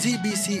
ZBC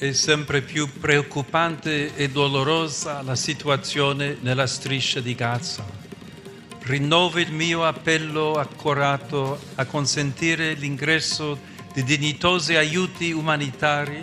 È sempre più preoccupante e dolorosa la situazione nella striscia di Gaza. Rinnovo il mio appello accorato a consentire l'ingresso di dignitosi aiuti umanitari.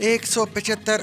175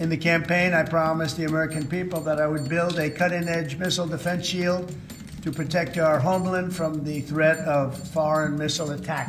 In the campaign, I promised the American people that I would build a cutting-edge missile defense shield to protect our homeland from the threat of foreign missile attack.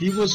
he was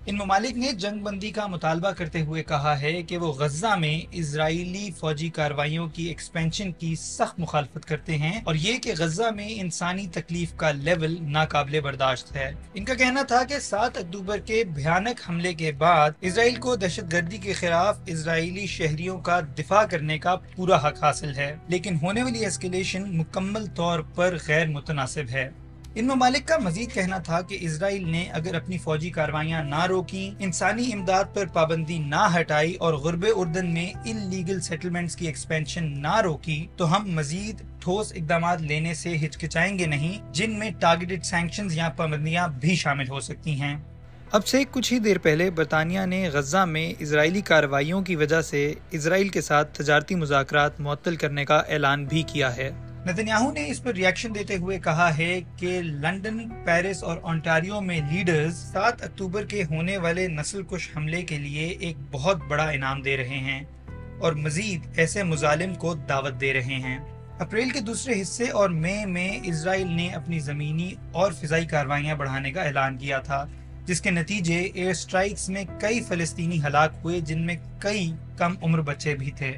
ان ممالک نے جنگ بندی کا مطالبہ کرتے ہوئے کہا ہے کہ وہ غزہ میں اسرائیلی فوجی کارروائیوں کی ایکسپینشن کی سخت مخالفت کرتے ہیں اور یہ کہ غزہ میں انسانی تکلیف کا لیول ناقابل برداشت ہے۔ ان کا کہنا تھا کہ 7 اکتوبر کے بھیانک حملے کے بعد اسرائیل کو دہشت گردی کے خلاف اسرائیلی شہریوں کا دفاع کرنے کا پورا حق حاصل ہے، لیکن ہونے والی ایسکیلیشن مکمل طور پر غیر متناسب ہے۔ ان ممالک کا مزید کہنا تھا کہ اسرائیل نے اگر اپنی فوجی کارروائیاں نہ روکیں، انسانی امداد پر پابندی نہ ہٹائی اور غرب اردن میں انلیگل سیٹلمنٹس کی ایکسپینشن نہ روکی تو ہم مزید ٹھوس اقدامات لینے سے ہچکچائیں گے نہیں، جن میں ٹارگیٹڈ سینکشنز یا پابندیاں بھی شامل ہو سکتی ہیں۔ اب سے کچھ ہی دیر پہلے برطانیہ نے غزہ میں اسرائیلی کارروائیوں کی وجہ سے اسرائیل کے ساتھ تجارتی مذاکرات معطل کرنے کا اعلان بھی کیا ہے۔ نتنیاہو نے اس پر ریاکشن دیتے ہوئے کہا ہے کہ لندن، پیرس اور اونٹاریو میں لیڈرز 7 اکتوبر کے ہونے والے نسل کش حملے کے لیے ایک بہت بڑا انعام دے رہے ہیں اور مزید ایسے مظالم کو دعوت دے رہے ہیں۔ اپریل کے دوسرے حصے اور مئی میں اسرائیل نے اپنی زمینی اور فضائی کارروائیاں بڑھانے کا اعلان کیا تھا، جس کے نتیجے ایئر سٹرائکس میں کئی فلسطینی ہلاک ہوئے، جن میں کئی کم عمر بچے بھی تھے۔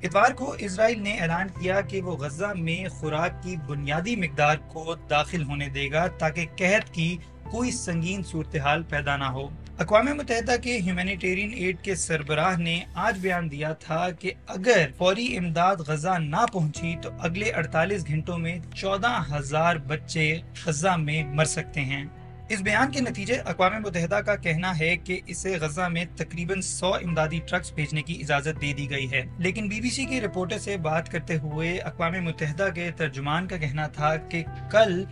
اتوار کو اسرائیل نے اعلان کیا کہ وہ غزہ میں خوراک کی بنیادی مقدار کو داخل ہونے دے گا تاکہ قحط کی کوئی سنگین صورتحال پیدا نہ ہو۔ اقوام متحدہ کے ہیومینیٹیرین ایڈ کے سربراہ نے آج بیان دیا تھا کہ اگر فوری امداد غزہ نہ پہنچی تو اگلے 48 گھنٹوں میں 14,000 بچے غزہ میں مر سکتے ہیں۔ اس بیان کے نتیجے اقوام متحدہ کا کہنا ہے کہ اسے غزہ میں تقریباً 100 امدادی ٹرکس بھیجنے کی اجازت دے دی گئی ہے، لیکن بی بی سی کے رپورٹر سے بات کرتے ہوئے اقوام متحدہ کے ترجمان کا کہنا تھا کہ کل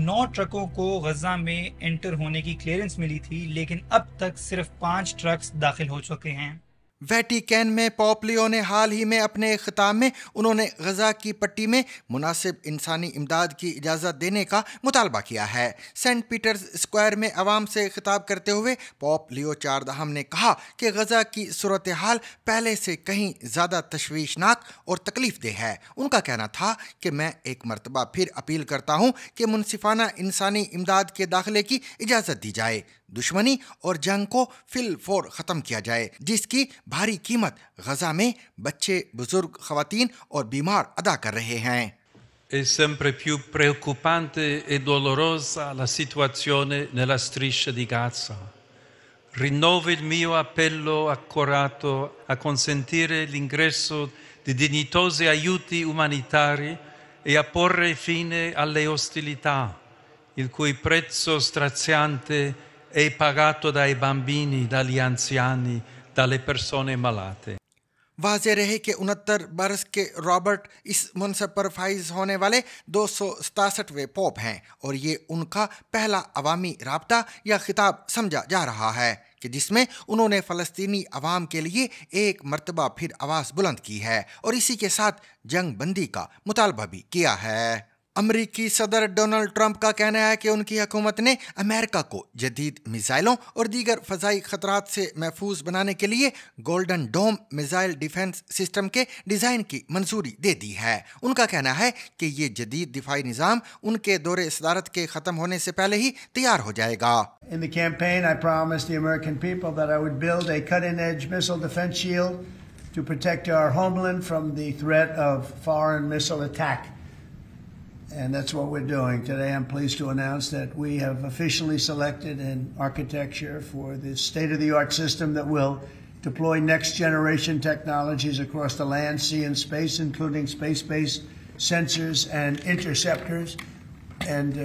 9 ٹرکوں کو غزہ میں انٹر ہونے کی کلیئرنس ملی تھی، لیکن اب تک صرف 5 ٹرکس داخل ہو چکے ہیں۔ ویٹیکن میں پوپ لیو نے حال ہی میں اپنے خطاب میں انہوں نے غزہ کی پٹی میں مناسب انسانی امداد کی اجازت دینے کا مطالبہ کیا ہے۔ سینٹ پیٹرز اسکوائر میں عوام سے خطاب کرتے ہوئے پوپ لیو 14 نے کہا کہ غزہ کی صورتحال پہلے سے کہیں زیادہ تشویشناک اور تکلیف دہ ہے۔ ان کا کہنا تھا کہ میں ایک مرتبہ پھر اپیل کرتا ہوں کہ منصفانہ انسانی امداد کے داخلے کی اجازت دی جائے، دشمنی اور جنگ کو فی الفور ختم کیا جائے، جس کی بھاری قیمت غزہ میں بچے، بزرگ، خواتین اور بیمار ادا کر رہے ہیں۔ È sempre più preoccupante e dolorosa la situazione nella striscia di Gaza. Rinnovo il mio appello accorato a consentire l'ingresso di dignitosi aiuti umanitari e a porre fine alle ostilità, il cui prezzo straziante è pagato dai bambini, dagli anziani, dalle persone malate. واضح رہے کہ 69 برس کے Robert اس منصب پر فائز ہونے والے 267ویں pope ہیں، اور یہ ان کا پہلا عوامی رابطہ یا خطاب سمجھا جا رہا ہے کہ جس میں انہوں نے فلسطینی عوام کے لیے ایک مرتبہ پھر آواز بلند کی ہے اور اسی کے ساتھ جنگ بندی کا مطالبہ بھی کیا ہے۔ امریکی صدر ڈونلڈ ٹرمپ کا کہنا ہے کہ ان کی حکومت نے امریکہ کو جدید میزائلوں اور دیگر فضائی خطرات سے محفوظ بنانے کے لیے گولڈن ڈوم میزائل ڈیفنس سسٹم کے ڈیزائن کی منظوری دے دی ہے۔ ان کا کہنا ہے کہ یہ جدید دفاعی نظام ان کے دور صدارت کے ختم ہونے سے پہلے ہی تیار ہو جائے گا۔ In the campaign, I promised the American people that I would build a cutting-edge missile defense shield to protect our homeland from the threat of foreign missile attack. And that's what we're doing. Today I'm pleased to announce that we have officially selected an architecture for the state-of-the-art system that will deploy next-generation technologies across the land, sea, and space, including space-based sensors and interceptors. And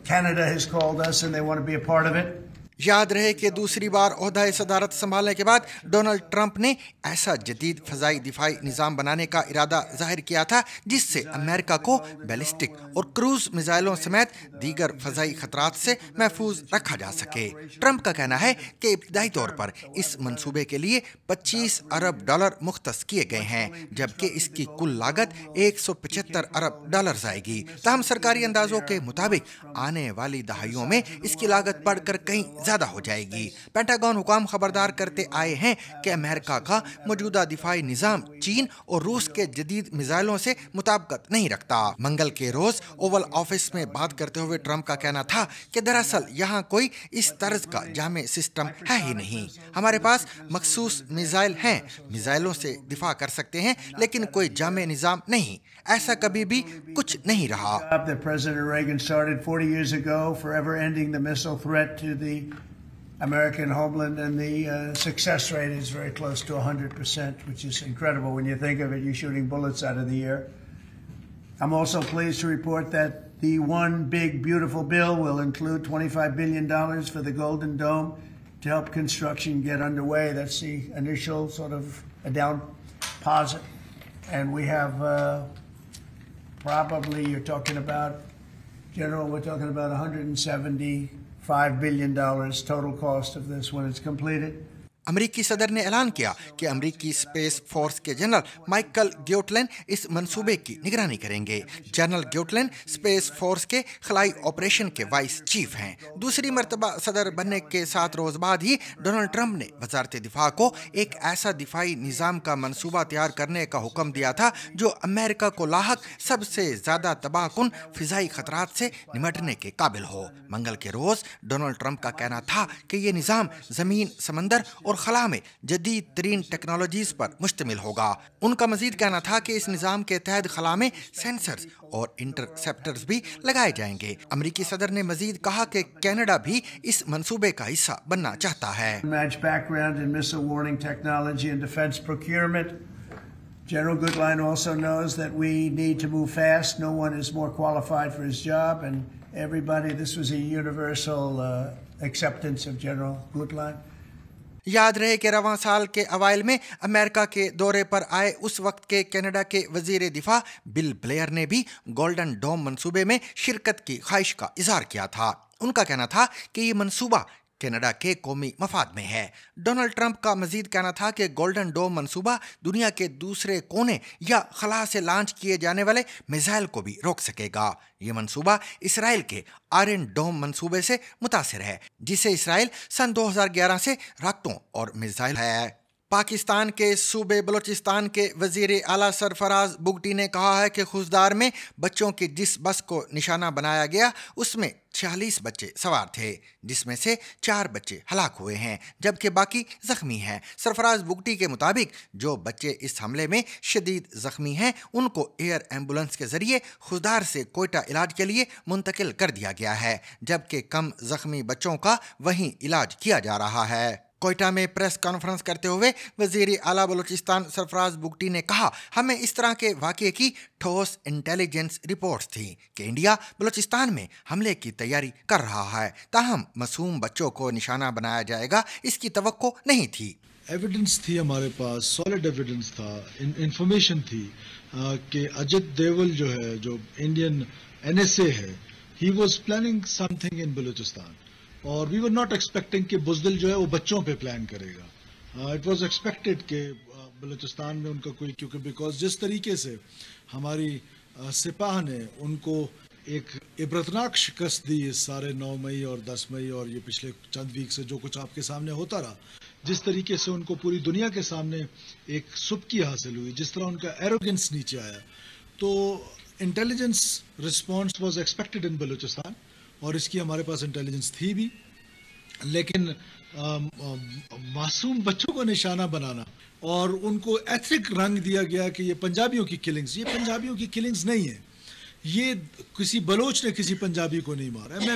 Canada has called us and they want to be a part of it. یاد رہے کہ دوسری بار عہدہ صدارت سنبھالنے کے بعد Donald Trump نے ایسا جدید فضائی دفاعی نظام بنانے کا ارادہ ظاہر کیا تھا جس سے امریکہ کو بیلسٹک اور کروز میزائلوں سمیت دیگر فضائی خطرات سے محفوظ رکھا جا سکے۔ ٹرمپ کا کہنا ہے کہ ابتدائی طور پر اس منصوبے کے لیے $25 ارب مختص کیے گئے ہیں، جبکہ اس کی کل لاگت $175 ارب آئے گی۔ تاہم سرکاری اندازوں کے مطابق آنے والی دہائیوں میں اس کی لاگت بڑھ کر کہیں زیادہ زیادہ ہو جائے گی۔ پینٹاگون حکام خبردار کرتے آئے ہیں کہ امریکہ کا موجودہ دفاعی نظام چین اور روس کے جدید میزائلوں سے مطابقت نہیں رکھتا۔ منگل کے روز اوول آفس میں بات کرتے ہوئے ٹرمپ کا کہنا تھا کہ دراصل یہاں کوئی اس طرز کا جامع سسٹم ہے ہی نہیں۔ ہمارے پاس مخصوص میزائل ہیں، میزائلوں سے دفاع کر سکتے ہیں، لیکن کوئی جامع نظام نہیں۔ ایسا کبھی بھی کچھ نہیں رہا۔ President Reagan started 40 years ago, forever ending the missile threat to the American homeland, and the success rate is very close to 100%, which is incredible when you think of it. You're shooting bullets out of the air. I'm also pleased to report that the one big beautiful bill will include $25 billion for the Golden Dome to help construction get underway. That's the initial sort of a down deposit. And we have probably, you're talking about, General, we're talking about $175 billion total cost of this when it's completed. امریکی صدر نے اعلان کیا کہ امریکی space force کے general Michael گیوٹلین اس منصوبے کی نگرانی کریں گے۔ جنرل گیوٹلین اسپیس فورس کے خلائی آپریشن کے وائس چیف ہیں۔ دوسری مرتبہ صدر بننے کے 7 روز بعد ہی ڈونلڈ ٹرمپ نے وزارت دفاع کو ایک ایسا دفاعی نظام کا منصوبہ تیار کرنے کا حکم دیا تھا جو امریکہ کو لاحق سب سے زیادہ تباہ کن فضائی خطرات سے نمٹنے کے قابل ہو۔ منگل کے روز ڈونلڈ ٹرمپ کا کہنا تھا کہ یہ نظام زمین، سمندر اور خلا میں جدید ترین ٹیکنالوجیز پر مشتمل ہوگا۔ ان کا مزید کہنا تھا کہ اس نظام کے تحت خلا میں سینسرز اور انٹرسیپٹرز بھی لگائے جائیں گے۔ امریکی صدر نے مزید کہا کہ کینیڈا بھی اس منصوبے کا حصہ بننا چاہتا ہے۔ General Goodline also knows that we need to move fast. No one is more qualified for his job, and everybody, this was a universal acceptance of General Goodline. یاد رہے کہ رواں سال کے اوائل میں امریکہ کے دورے پر آئے اس وقت کے کینیڈا کے وزیر دفاع بل بلیئر نے بھی گولڈن ڈوم منصوبے میں شرکت کی خواہش کا اظہار کیا تھا۔ ان کا کہنا تھا کہ یہ منصوبہ کینیڈا کے قومی مفاد میں ہے۔ ڈونلڈ ٹرمپ کا مزید کہنا تھا کہ گولڈن ڈوم منصوبہ دنیا کے دوسرے کونے یا خلا سے لانچ کیے جانے والے میزائل کو بھی روک سکے گا۔ یہ منصوبہ اسرائیل کے آئرن ڈوم منصوبے سے متاثر ہے، جسے اسرائیل سن 2011 سے راکٹوں اور میزائل ہے۔ پاکستان کے صوبے بلوچستان کے وزیر اعلیٰ سرفراز بگٹی نے کہا ہے کہ خوزدار میں بچوں کی جس بس کو نشانہ بنایا گیا اس میں 46 بچے سوار تھے، جس میں سے 4 بچے ہلاک ہوئے ہیں جبکہ باقی زخمی ہیں۔ سرفراز بگٹی کے مطابق جو بچے اس حملے میں شدید زخمی ہیں ان کو ایئر ایمبولنس کے ذریعے خوزدار سے کوئٹہ علاج کے لیے منتقل کر دیا گیا ہے، جبکہ کم زخمی بچوں کا وہیں علاج کیا جا رہا ہے۔ کوئٹہ میں پریس کانفرنس کرتے ہوئے وزیر اعلیٰ بلوچستان سرفراز بگٹی نے کہا، ہمیں اس طرح کے واقعے کی ٹھوس انٹیلیجنس رپورٹس تھیں کہ انڈیا بلوچستان میں حملے کی تیاری کر رہا ہے، تاہم معصوم بچوں کو نشانہ بنایا جائے گا اس کی توقع نہیں تھی۔ ایویڈنس تھی ہمارے پاس، سالڈ ایویڈنس تھا، انفارمیشن تھی کہ اجت دیول جو ہے، جو انڈین NSA ہے، he was planning some thing in Balochistan, اور وی ور ناٹ ایکسپیکٹنگ کہ بزدل جو ہے وہ بچوں پہ پلان کرے گا۔ اٹ واز ایکسپیکٹڈ کہ بلوچستان میں ان کا کوئی، کیونکہ بیکاز جس طریقے سے ہماری سپاہ نے ان کو ایک عبرتناک شکست دی اس سارے 9 مئی اور 10 مئی اور یہ پچھلے چند ویک سے جو کچھ آپ کے سامنے ہوتا رہا، جس طریقے سے ان کو پوری دنیا کے سامنے ایک سبکی حاصل ہوئی، جس طرح ان کا ایروگنس نیچے آیا، تو intelligence response was expected in Balochistan, اور اس کی ہمارے پاس انٹیلیجنس تھی بھی، لیکن معصوم بچوں کو نشانہ بنانا اور ان کو ایتھنک رنگ دیا گیا کہ یہ پنجابیوں کی کلنگز، یہ پنجابیوں کی کلنگز نہیں ہے، یہ کسی بلوچ نے کسی پنجابی کو نہیں مارا ہے۔ میں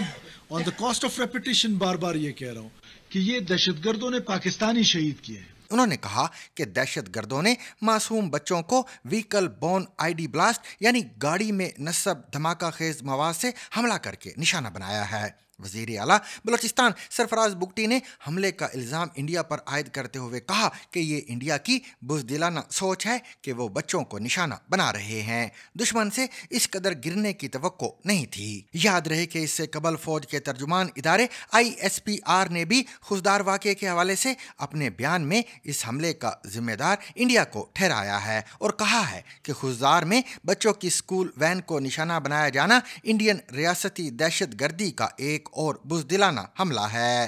آن دا کاسٹ آف ریپیٹیشن بار بار یہ کہہ رہا ہوں کہ یہ دہشت گردوں نے پاکستانی شہید کیے ہیں۔ انہوں نے کہا کہ دہشت گردوں نے معصوم بچوں کو ویکل بون ID بلاسٹ یعنی گاڑی میں نصب دھماکہ خیز مواد سے حملہ کر کے نشانہ بنایا ہے۔ وزیر اعلیٰ بلوچستان سرفراز بگٹی نے حملے کا الزام انڈیا پر عائد کرتے ہوئے کہا کہ یہ انڈیا کی بزدلانہ سوچ ہے کہ وہ بچوں کو نشانہ بنا رہے ہیں، دشمن سے اس قدر گرنے کی توقع نہیں تھی۔ یاد رہے کہ اس سے قبل فوج کے ترجمان ادارے ISPR نے بھی خوزدار واقعے کے حوالے سے اپنے بیان میں اس حملے کا ذمہ دار انڈیا کو ٹھہرایا ہے اور کہا ہے کہ خوزدار میں بچوں کی اسکول وین کو نشانہ بنایا جانا انڈین ریاستی دہشت گردی کا ایک اور بزدلانہ حملہ ہے۔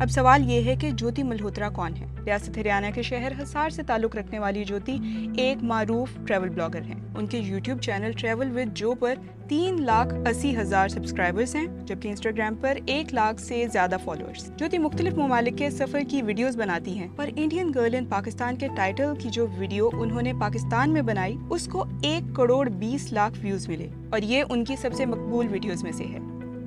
اب سوال یہ ہے کہ جوتی ملہوترا کون ہے؟ ریاست ہریانہ کے شہر حصار سے تعلق رکھنے والی جوتی ایک معروف ٹریول بلاگر ہیں۔ ان کے یوٹیوب چینل ٹریول ود جو پر 3,80,000 سبسکرائبرز ہیں، جبکہ انسٹاگرام پر 1 لاکھ سے زیادہ فالوورز۔ جوتی مختلف ممالک کے سفر کی ویڈیوز بناتی ہیں، اور انڈین گرل ان پاکستان کے ٹائٹل کی جو ویڈیو انہوں نے پاکستان میں بنائی اس کو 1,20,00,000 ویوز ملے، اور یہ ان کی سب سے مقبول ویڈیوز میں سے ہے۔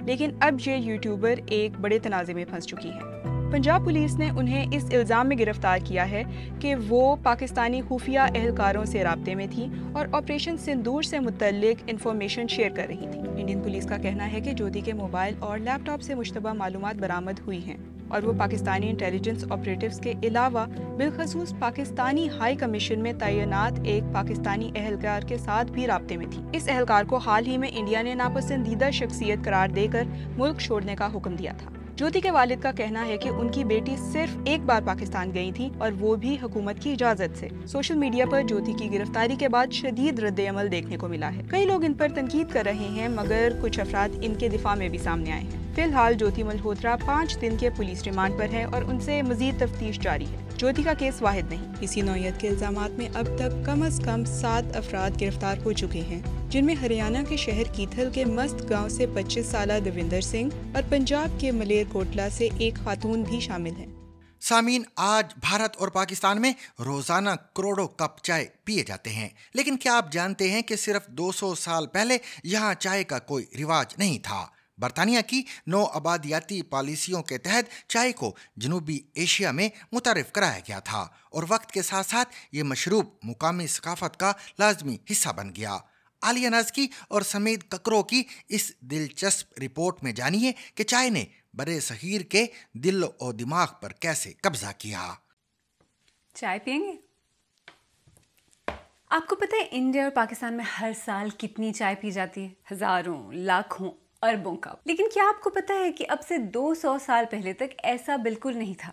لیکن اب یہ یوٹیوبر ایک بڑے تنازع میں پھنس چکی ہے۔ پنجاب پولیس نے انہیں اس الزام میں گرفتار کیا ہے کہ وہ پاکستانی خفیہ اہلکاروں سے رابطے میں تھیں اور آپریشن سندور سے متعلق انفارمیشن شیئر کر رہی تھیں۔ انڈین پولیس کا کہنا ہے کہ جوتی کے موبائل اور لیپ ٹاپ سے مشتبہ معلومات برآمد ہوئی ہیں، اور وہ پاکستانی انٹیلیجنس آپریٹیوز کے علاوہ بالخصوص پاکستانی ہائی کمیشن میں تعینات ایک پاکستانی اہلکار کے ساتھ بھی رابطے میں تھی۔ اس اہلکار کو حال ہی میں انڈیا نے ناپسندیدہ شخصیت قرار دے کر ملک چھوڑنے کا حکم دیا تھا۔ جوتی کے والد کا کہنا ہے کہ ان کی بیٹی صرف ایک بار پاکستان گئی تھی، اور وہ بھی حکومت کی اجازت سے۔ سوشل میڈیا پر جوتی کی گرفتاری کے بعد شدید رد عمل دیکھنے کو ملا ہے۔ کئی لوگ ان پر تنقید کر رہے ہیں، مگر کچھ افراد ان کے دفاع میں بھی سامنے آئے ہیں۔ فی الحال جوتی ملہوترا 5 دن کے پولیس ریمانڈ پر ہے، اور ان سے مزید تفتیش جاری ہے۔ جوتی کا کیس واحد نہیں، اسی نوعیت کے الزامات میں اب تک کم از کم 7 افراد گرفتار ہو چکے ہیں، جن میں ہریانہ کے شہر کیتھل کے مست گاؤں سے 25 سالہ دویندر سنگھ اور پنجاب کے ملیر کوٹلا سے ایک خاتون بھی شامل ہیں۔ سامعین، آج بھارت اور پاکستان میں روزانہ کروڑوں کپ چائے پیے جاتے ہیں، لیکن کیا آپ جانتے ہیں کہ صرف 200 سال پہلے یہاں چائے کا کوئی رواج نہیں تھا؟ برطانیہ کی نو آبادیاتی پالیسیوں کے تحت چائے کو جنوبی ایشیا میں متعارف کرایا گیا تھا، اور وقت کے ساتھ ساتھ یہ مشروب مقامی ثقافت کا لازمی حصہ بن گیا۔ عالیہ نازکی اور سمید ککرو کی اس دلچسپ رپورٹ میں جانیے کہ چائے نے برے صغیر کے دل و دماغ پر کیسے قبضہ کیا۔ چائے پئیں گے؟ آپ کو پتہ ہے انڈیا اور پاکستان میں ہر سال کتنی چائے پی جاتی ہے؟ ہزاروں، لاکھوں، اربوں کپ۔ لیکن کیا آپ کو پتہ ہے کہ اب سے 200 سال پہلے تک ایسا بالکل نہیں تھا۔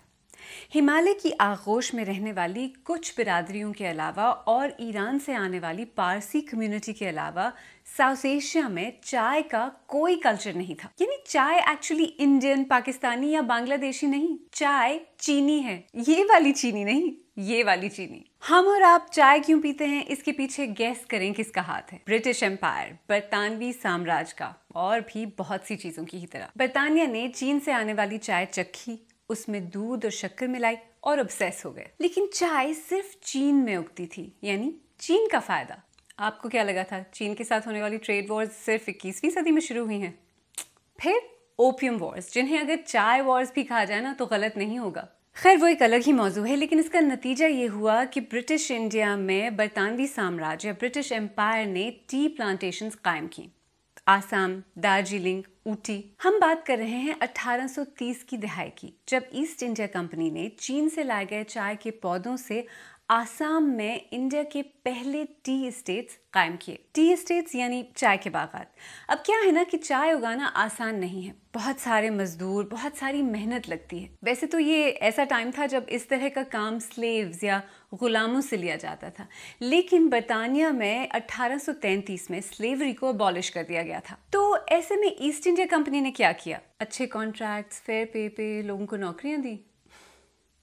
ہمالیہ کی آغوش میں رہنے والی کچھ برادریوں کے علاوہ اور ایران سے آنے والی پارسی کمیونٹی کے علاوہ ساؤتھ ایشیا میں چائے کا کوئی کلچر نہیں تھا۔ یعنی چائے ایکچولی انڈین، پاکستانی یا بنگلہ دیشی نہیں، چائے چینی ہے۔ یہ والی چینی نہیں، یہ والی چینی۔ ہم اور آپ چائے کیوں پیتے ہیں، اس کے پیچھے گیس کریں کس کا ہاتھ ہے؟ برٹش امپائر، برطانوی سامراج کا، اور بھی بہت سی چیزوں کی ہی طرح۔ برطانیہ نے چین سے آنے والی چائے چکھی، اس میں دودھ اور شکر ملائی اور obsess ہو گئے۔ لیکن چائے صرف چین میں اگتی تھی، یعنی چین کا فائدہ۔ آپ کو کیا لگا تھا چین کے ساتھ ہونے والی ٹریڈ وارز صرف 21ویں صدی میں شروع ہوئی ہیں؟ پھر اوپیم وارز، جنہیں اگر چائے وارز بھی کہا جائے نا تو غلط نہیں ہوگا۔ خیر وہ ایک الگ ہی موضوع ہے، لیکن اس کا نتیجہ یہ ہوا کہ برٹش انڈیا میں برطانوی سامراج یا برٹش امپائر نے ٹی پلانٹیشنز قائم کی۔ آسام، دارجلنگ، اوٹی۔ ہم بات کر رہے ہیں 1830 کی دہائی کی، جب ایسٹ انڈیا کمپنی نے چین سے لائے گئے چائے کے پودوں سے آسام میں انڈیا کے پہلے ٹی اسٹیٹس قائم کیے۔ ٹی اسٹیٹس یعنی چائے کے باغات۔ اب کیا ہے نا کہ چائے اگانا آسان نہیں ہے، بہت سارے مزدور، بہت ساری محنت لگتی ہے۔ ویسے تو یہ ایسا ٹائم تھا جب اس طرح کا کام سلیوز یا غلاموں سے لیا جاتا تھا، لیکن برطانیہ میں 1833 میں سلیوری کو ابالش کر دیا گیا تھا۔ تو ایسے میں ایسٹ انڈیا کمپنی نے کیا کیا؟ اچھے کانٹریکٹس، فیئر پے پہ لوگوں کو نوکریاں دی۔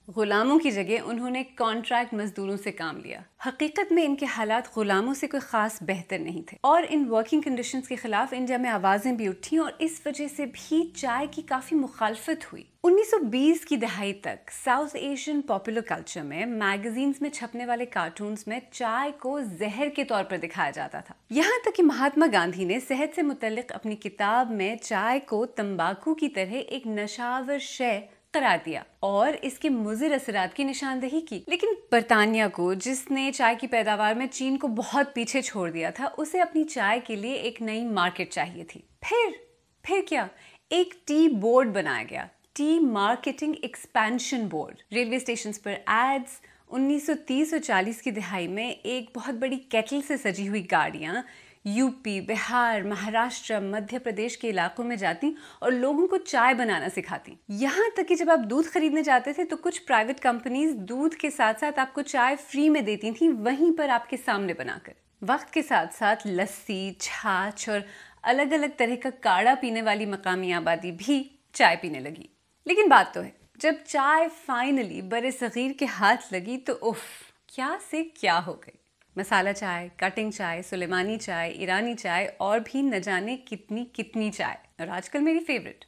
غلاموں کی جگہ انہوں نے کانٹریکٹ مزدوروں سے کام لیا۔ حقیقت میں ان کے حالات غلاموں سے کوئی خاص بہتر نہیں تھے، اور ان ورکنگ کنڈیشنز کے خلاف انڈیا میں آوازیں بھی اٹھیں، اور اس وجہ سے بھی چائے کی کافی مخالفت ہوئی۔ 1920 کی دہائی تک ساؤتھ ایشین پاپولر کلچر میں میگزینز میں چھپنے والے کارٹونز میں چائے کو زہر کے طور پر دکھایا جاتا تھا، یہاں تک کہ مہاتما گاندھی نے صحت سے متعلق اپنی کتاب میں چائے کو تمباکو کی طرح ایک نشاور شے قرار دیا اور اس کے مضر اثرات کی نشاندہی کی۔ لیکن برطانیہ کو، جس نے چائے کی پیداوار میں چین کو بہت پیچھے چھوڑ دیا تھا، اسے اپنی چائے کے لیے ایک نئی مارکیٹ چاہیے تھی۔ پھر کیا؟ ایک ٹی بورڈ بنایا گیا، tea marketing expansion board. Railway stations پر ایڈز، 1930 اور 40 کی دہائی میں ایک بہت بڑی کیٹل سے سجی ہوئی گاڑیاں یو پی، بہار، مہاراشٹر، مدھیہ پردیش کے علاقوں میں جاتی اور لوگوں کو چائے بنانا سکھاتی۔ یہاں تک کہ جب آپ دودھ خریدنے جاتے تھے تو کچھ پرائیویٹ کمپنیز دودھ کے ساتھ ساتھ آپ کو چائے فری میں دیتی تھیں، وہیں پر آپ کے سامنے بنا کر۔ وقت کے ساتھ ساتھ لسی، چھاچھ اور الگ الگ طرح کا کاڑھا پینے والی مقامی آبادی بھی چائے پینے لگی۔ لیکن بات تو ہے، جب چائے فائنلی بر صغیر کے ہاتھ لگی تو اف کیا سے کیا ہو گئی. مسالہ چائے، کٹنگ چائے، سلیمانی چائے، ایرانی چائے اور بھی نہ جانے کتنی چائے. اور آج کل میری فیوریٹ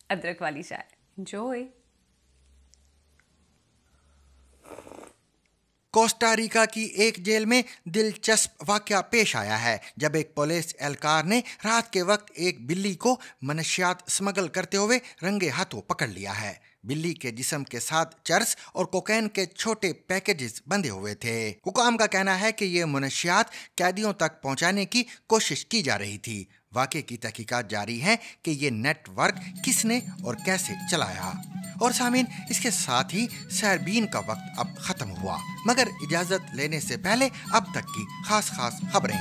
ادرک والی چائے. انجوائے. کوسٹا ریکا کی ایک جیل میں دلچسپ واقعہ پیش آیا ہے جب ایک پولیس اہلکار نے رات کے وقت ایک بلی کو منشیات سمگل کرتے ہوئے رنگے ہاتھوں پکڑ لیا ہے. بلی کے جسم کے ساتھ چرس اور کوکین کے چھوٹے پیکیجز بندھے ہوئے تھے. حکام کا کہنا ہے کہ یہ منشیات قیدیوں تک پہنچانے کی کوشش کی جا رہی تھی. واقعے کی تحقیقات جاری ہیں کہ یہ نیٹ ورک کس نے اور کیسے چلایا. اور سامعین، اس کے ساتھ ہی سیربین کا وقت اب ختم ہوا، مگر اجازت لینے سے پہلے اب تک کی خاص خبریں.